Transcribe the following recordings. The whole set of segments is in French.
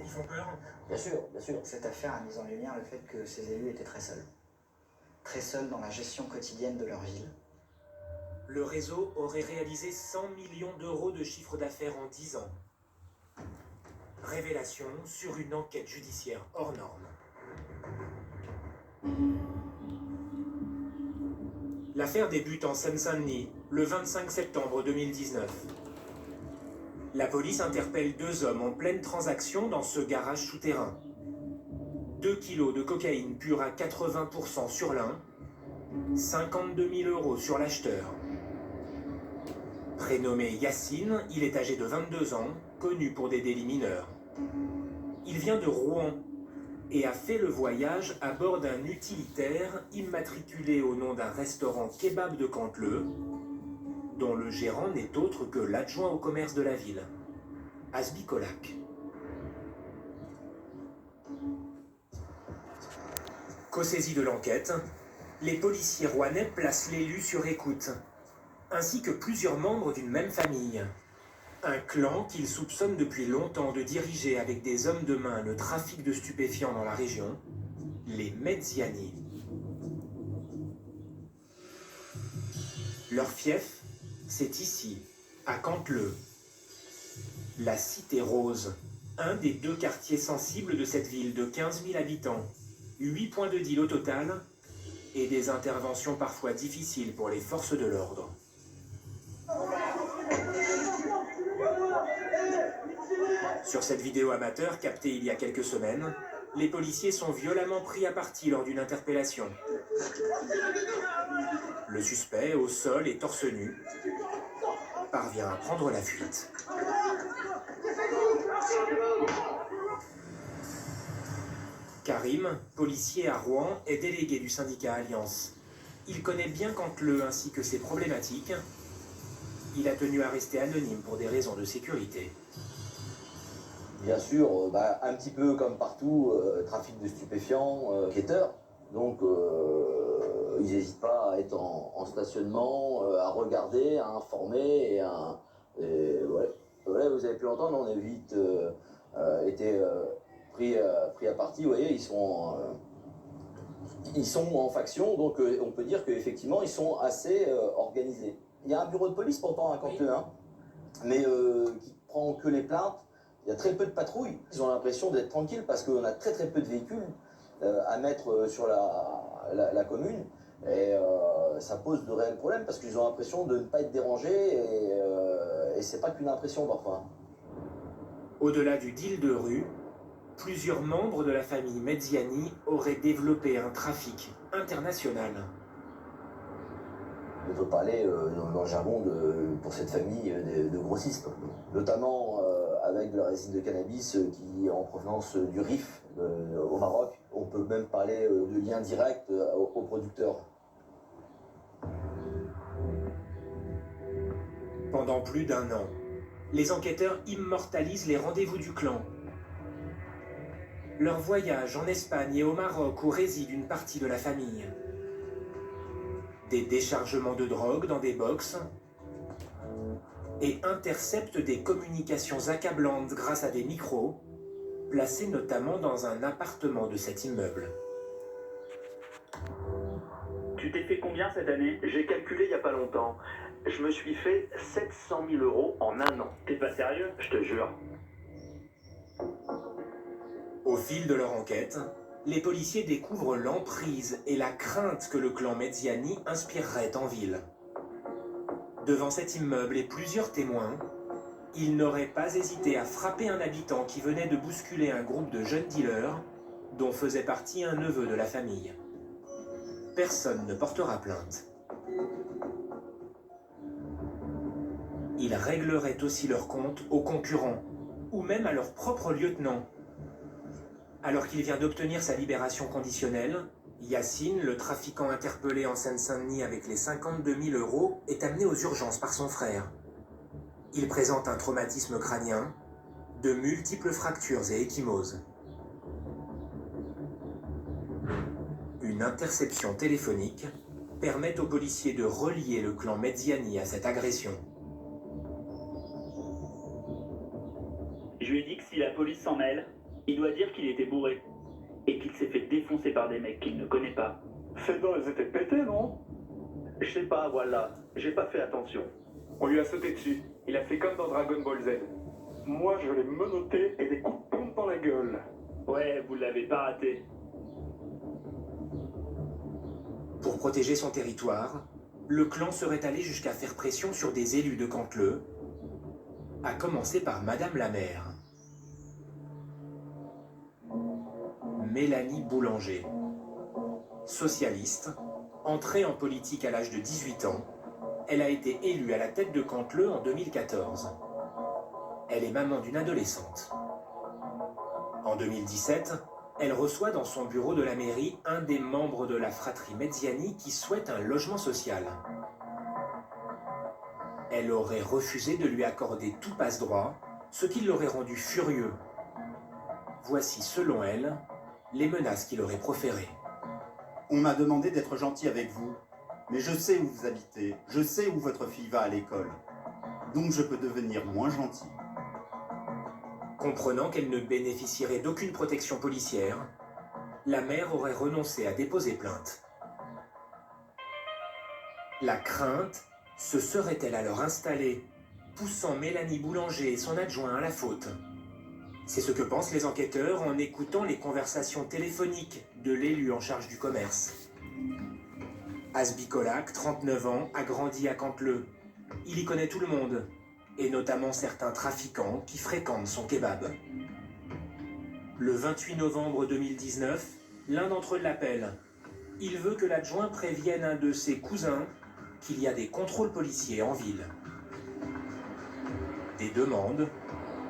qui font peur. Bien sûr, bien sûr. Cette affaire a mis en lumière le fait que ces élus étaient très seuls. Très seuls dans la gestion quotidienne de leur ville. Le réseau aurait réalisé 100 millions d'euros de chiffre d'affaires en 10 ans. Révélation sur une enquête judiciaire hors norme. L'affaire débute en Seine-Saint-Denis, le 25 septembre 2019. La police interpelle 2 hommes en pleine transaction dans ce garage souterrain. 2 kilos de cocaïne pure à 80% sur l'un, 52 000 euros sur l'acheteur. Prénommé Yacine, il est âgé de 22 ans, connu pour des délits mineurs. Il vient de Rouen et a fait le voyage à bord d'un utilitaire immatriculé au nom d'un restaurant kebab de Canteleu, dont le gérant n'est autre que l'adjoint au commerce de la ville, Hasbi Kolak. Qu'au saisi de l'enquête, les policiers rouennais placent l'élu sur écoute, ainsi que plusieurs membres d'une même famille. Un clan qu'ils soupçonnent depuis longtemps de diriger avec des hommes de main le trafic de stupéfiants dans la région, les Medziani. Leur fief, c'est ici, à Canteleu. La Cité Rose, un des 2 quartiers sensibles de cette ville de 15 000 habitants, 8 points de deal au total, et des interventions parfois difficiles pour les forces de l'ordre. Sur cette vidéo amateur captée il y a quelques semaines, les policiers sont violemment pris à partie lors d'une interpellation. Le suspect, au sol et torse nu, parvient à prendre la fuite. Karim, policier à Rouen, est délégué du syndicat Alliance. Il connaît bien Canteleu ainsi que ses problématiques. Il a tenu à rester anonyme pour des raisons de sécurité. Bien sûr, un petit peu comme partout, trafic de stupéfiants, quêteurs. Donc, ils n'hésitent pas à être en stationnement, à regarder, à informer. Vous avez pu l'entendre, on a vite été pris à partie. Vous voyez, ils sont en faction, donc on peut dire qu'effectivement, ils sont assez organisés. Il y a un bureau de police pourtant à Canteleu, hein, mais qui prend que les plaintes. Il y a très peu de patrouilles. Ils ont l'impression d'être tranquilles parce qu'on a très peu de véhicules à mettre sur la commune. Et ça pose de réels problèmes parce qu'ils ont l'impression de ne pas être dérangés et c'est pas qu'une impression parfois. Au-delà du deal de rue, plusieurs membres de la famille Medziani auraient développé un trafic international. On peut parler dans le jargon pour cette famille de grossistes, notamment avec de la résine de cannabis qui est en provenance du Rif au Maroc. On peut même parler de lien direct aux producteurs. Pendant plus d'1 an, les enquêteurs immortalisent les rendez-vous du clan. Leur voyage en Espagne et au Maroc où réside une partie de la famille. Des déchargements de drogue dans des box et interceptent des communications accablantes grâce à des micros, placés notamment dans un appartement de cet immeuble. Tu t'es fait combien cette année? J'ai calculé il n'y a pas longtemps. Je me suis fait 700 000 euros en 1 an. T'es pas sérieux? Je te jure. Au fil de leur enquête, les policiers découvrent l'emprise et la crainte que le clan Medziani inspirerait en ville. Devant cet immeuble et plusieurs témoins, ils n'auraient pas hésité à frapper un habitant qui venait de bousculer un groupe de jeunes dealers dont faisait partie un neveu de la famille. Personne ne portera plainte. Ils régleraient aussi leur compte aux concurrents, ou même à leur propre lieutenant. Alors qu'il vient d'obtenir sa libération conditionnelle, Yacine, le trafiquant interpellé en Seine-Saint-Denis avec les 52 000 euros, est amené aux urgences par son frère. Il présente un traumatisme crânien, de multiples fractures et ecchymoses. Une interception téléphonique permet aux policiers de relier le clan Medziani à cette agression. Je lui ai dit que si la police s'en mêle, Il doit dire qu'il était bourré. Et qu'il s'est fait défoncer par des mecs qu'il ne connaît pas. Ses dents, elles étaient pétées, non? Je sais pas, voilà. J'ai pas fait attention. On lui a sauté dessus. Il a fait comme dans Dragon Ball Z. Moi, je l'ai menotté et des coups de pompe dans la gueule. Ouais, vous l'avez pas raté. Pour protéger son territoire, le clan serait allé jusqu'à faire pression sur des élus de Cantleux, à commencer par Madame la maire. Mélanie Boulanger. Socialiste, entrée en politique à l'âge de 18 ans, elle a été élue à la tête de Cantleux en 2014. Elle est maman d'une adolescente. En 2017, elle reçoit dans son bureau de la mairie un des membres de la fratrie Mezziani qui souhaite un logement social. Elle aurait refusé de lui accorder tout passe-droit, ce qui l'aurait rendu furieux. Voici, selon elle, les menaces qu'il aurait proférées. On m'a demandé d'être gentil avec vous, mais je sais où vous habitez, je sais où votre fille va à l'école. Donc je peux devenir moins gentil. Comprenant qu'elle ne bénéficierait d'aucune protection policière, la mère aurait renoncé à déposer plainte. La crainte se serait-elle alors installée, poussant Mélanie Boulanger et son adjoint à la faute? C'est ce que pensent les enquêteurs en écoutant les conversations téléphoniques de l'élu en charge du commerce. Asbi Kolak, 39 ans, a grandi à Cantleux. Il y connaît tout le monde, et notamment certains trafiquants qui fréquentent son kebab. Le 28 novembre 2019, l'un d'entre eux l'appelle. Il veut que l'adjoint prévienne un de ses cousins qu'il y a des contrôles policiers en ville. Des demandes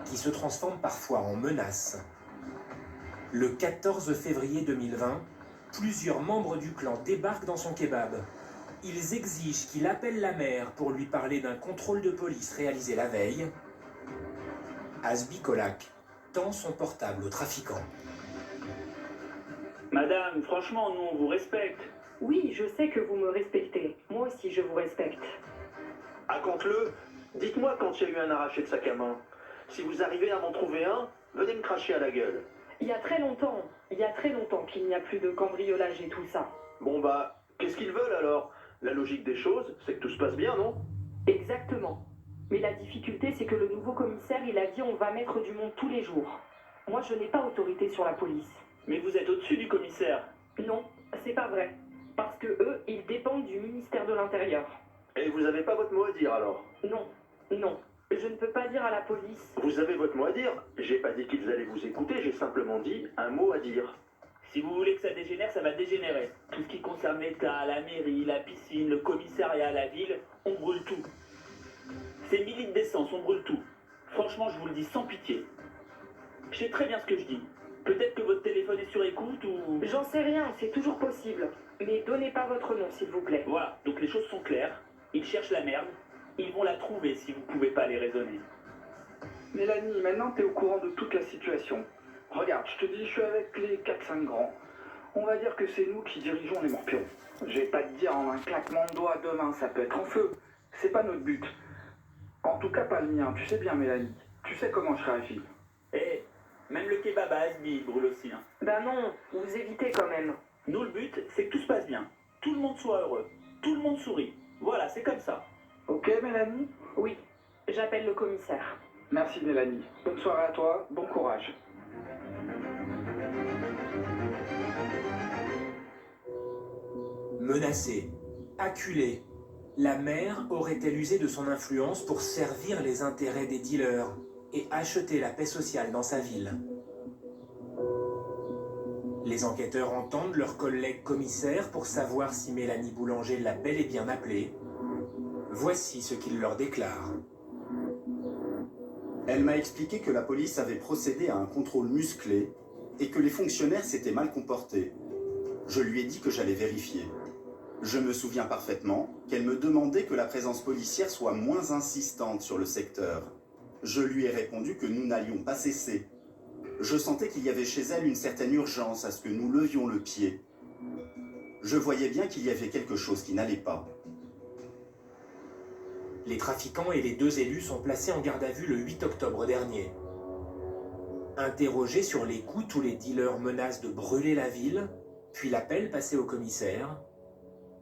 qui se transforment parfois en menaces. Le 14 février 2020, plusieurs membres du clan débarquent dans son kebab. Ils exigent qu'il appelle la mère pour lui parler d'un contrôle de police réalisé la veille. Asbi Kolak tend son portable au trafiquant. Madame, franchement, nous, on vous respecte. Oui, je sais que vous me respectez. Moi aussi, je vous respecte. À Cantleux, dites-moi quand il y a eu un arraché de sac à main. Si vous arrivez à m'en trouver un, venez me cracher à la gueule. Il y a très longtemps qu'il n'y a plus de cambriolage et tout ça. Bon bah, qu'est-ce qu'ils veulent alors? La logique des choses, c'est que tout se passe bien, non? Exactement. Mais la difficulté, c'est que le nouveau commissaire, il a dit on va mettre du monde tous les jours. Moi, je n'ai pas autorité sur la police. Mais vous êtes au-dessus du commissaire. Non, c'est pas vrai. Parce que eux, ils dépendent du ministère de l'Intérieur. Et vous avez pas votre mot à dire alors? Non, non. Je ne peux pas dire à la police. Vous avez votre mot à dire? J'ai pas dit qu'ils allaient vous écouter, j'ai simplement dit un mot à dire. Si vous voulez que ça dégénère, ça va dégénérer. Tout ce qui concerne l'État, la mairie, la piscine, le commissariat, la ville, on brûle tout. C'est 1000 litres d'essence, on brûle tout. Franchement, je vous le dis sans pitié. Je sais très bien ce que je dis. Peut-être que votre téléphone est sur écoute ou... J'en sais rien, c'est toujours possible. Mais donnez pas votre nom, s'il vous plaît. Voilà, donc les choses sont claires. Ils cherchent la merde. Ils vont la trouver si vous pouvez pas les raisonner. Mélanie, maintenant t'es au courant de toute la situation. Regarde, je te dis, je suis avec les 4-5 grands. On va dire que c'est nous qui dirigeons les morpions. Je vais pas te dire en un claquement de doigts demain, ça peut être en feu. C'est pas notre but. En tout cas, pas le mien. Tu sais bien, Mélanie. Tu sais comment je réagis. Eh, même le kebab à Asbi brûle aussi. Hein. Bah non, vous évitez quand même. Nous, le but, c'est que tout se passe bien. Tout le monde soit heureux. Tout le monde sourit. Voilà, c'est comme ça. Ok, Mélanie? Oui, j'appelle le commissaire. Merci, Mélanie. Bonne soirée à toi. Bon courage. Menacée, acculée, la mère aurait-elle usé de son influence pour servir les intérêts des dealers et acheter la paix sociale dans sa ville? Les enquêteurs entendent leur collègue commissaire pour savoir si Mélanie Boulanger l'a bel et bien appelée. Voici ce qu'il leur déclare. Elle m'a expliqué que la police avait procédé à un contrôle musclé et que les fonctionnaires s'étaient mal comportés. Je lui ai dit que j'allais vérifier. Je me souviens parfaitement qu'elle me demandait que la présence policière soit moins insistante sur le secteur. Je lui ai répondu que nous n'allions pas cesser. Je sentais qu'il y avait chez elle une certaine urgence à ce que nous levions le pied. Je voyais bien qu'il y avait quelque chose qui n'allait pas. Les trafiquants et les deux élus sont placés en garde à vue le 8 octobre dernier. Interrogés sur les coups, tous les dealers menacent de brûler la ville, puis l'appel passé au commissaire.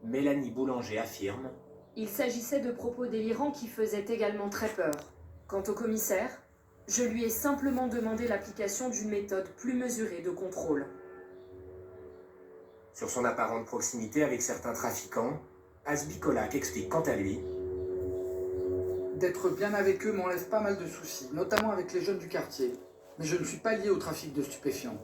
Mélanie Boulanger affirme: Il s'agissait de propos délirants qui faisaient également très peur. Quant au commissaire, je lui ai simplement demandé l'application d'une méthode plus mesurée de contrôle. Sur son apparente proximité avec certains trafiquants, Hasbi Kolak explique quant à lui: D'être bien avec eux m'enlève pas mal de soucis, notamment avec les jeunes du quartier. Mais je ne suis pas lié au trafic de stupéfiants.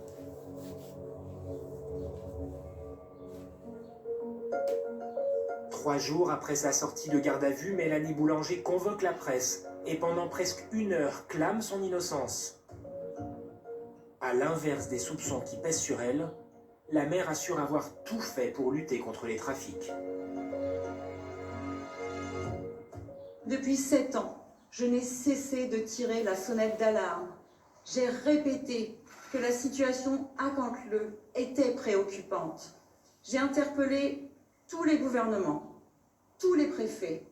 Trois jours après sa sortie de garde à vue, Mélanie Boulanger convoque la presse et pendant presque 1 heure clame son innocence. À l'inverse des soupçons qui pèsent sur elle, la mère assure avoir tout fait pour lutter contre les trafics. Depuis 7 ans, je n'ai cessé de tirer la sonnette d'alarme. J'ai répété que la situation à Cantleux était préoccupante. J'ai interpellé tous les gouvernements, tous les préfets,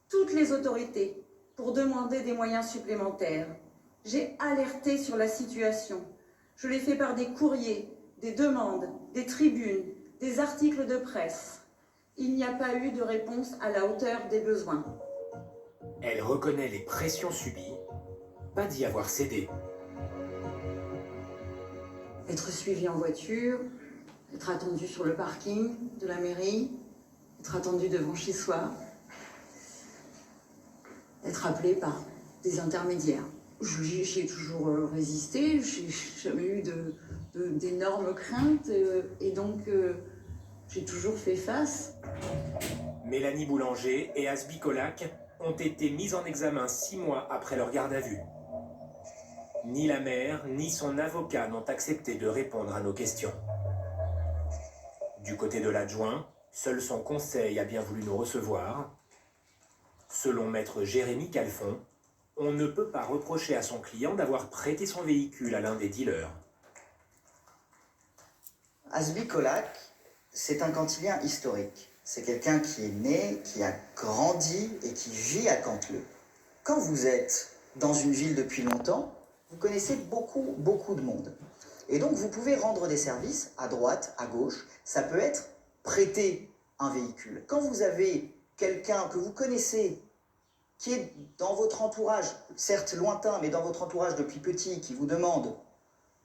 toutes les autorités pour demander des moyens supplémentaires. J'ai alerté sur la situation. Je l'ai fait par des courriers, des demandes, des tribunes, des articles de presse. Il n'y a pas eu de réponse à la hauteur des besoins. Elle reconnaît les pressions subies, pas d'y avoir cédé. Être suivi en voiture, être attendu sur le parking de la mairie, être attendu devant chez soi, être appelé par des intermédiaires. J'ai toujours résisté, j'ai jamais eu d'énormes craintes et donc j'ai toujours fait face. Mélanie Boulanger et Hasbi Kolak ont été mises en examen 6 mois après leur garde à vue. Ni la mère, ni son avocat n'ont accepté de répondre à nos questions. Du côté de l'adjoint, seul son conseil a bien voulu nous recevoir. Selon maître Jérémy Calfon, on ne peut pas reprocher à son client d'avoir prêté son véhicule à l'un des dealers. Hasbi Kolak, c'est un cantilien historique. C'est quelqu'un qui est né, qui a grandi et qui vit à Cantleux. Quand vous êtes dans une ville depuis longtemps, vous connaissez beaucoup de monde. Et donc vous pouvez rendre des services à droite, à gauche. Ça peut être prêter un véhicule. Quand vous avez quelqu'un que vous connaissez, qui est dans votre entourage, certes lointain, mais dans votre entourage depuis petit, qui vous demande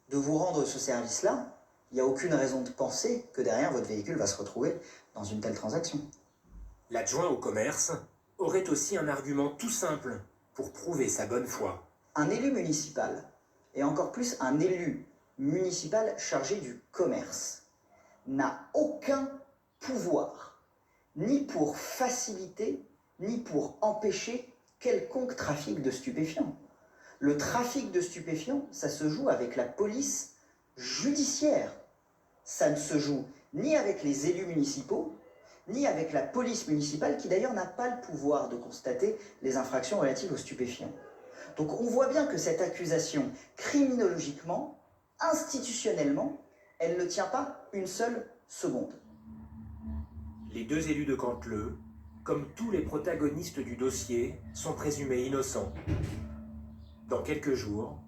de vous rendre ce service-là, il n'y a aucune raison de penser que derrière votre véhicule va se retrouver dans une telle transaction. L'adjoint au commerce aurait aussi un argument tout simple pour prouver sa bonne foi. Un élu municipal, et encore plus un élu municipal chargé du commerce, n'a aucun pouvoir, ni pour faciliter, ni pour empêcher quelconque trafic de stupéfiants. Le trafic de stupéfiants, ça se joue avec la police judiciaire. Ça ne se joue ni avec les élus municipaux, ni avec la police municipale, qui d'ailleurs n'a pas le pouvoir de constater les infractions relatives aux stupéfiants. Donc on voit bien que cette accusation, criminologiquement, institutionnellement, elle ne tient pas une seule seconde. Les 2 élus de Cantleux, comme tous les protagonistes du dossier, sont présumés innocents. Dans quelques jours,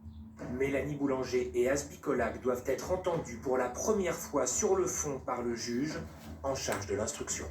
Mélanie Boulanger et Hasbi Kolak doivent être entendus pour la première fois sur le fond par le juge en charge de l'instruction.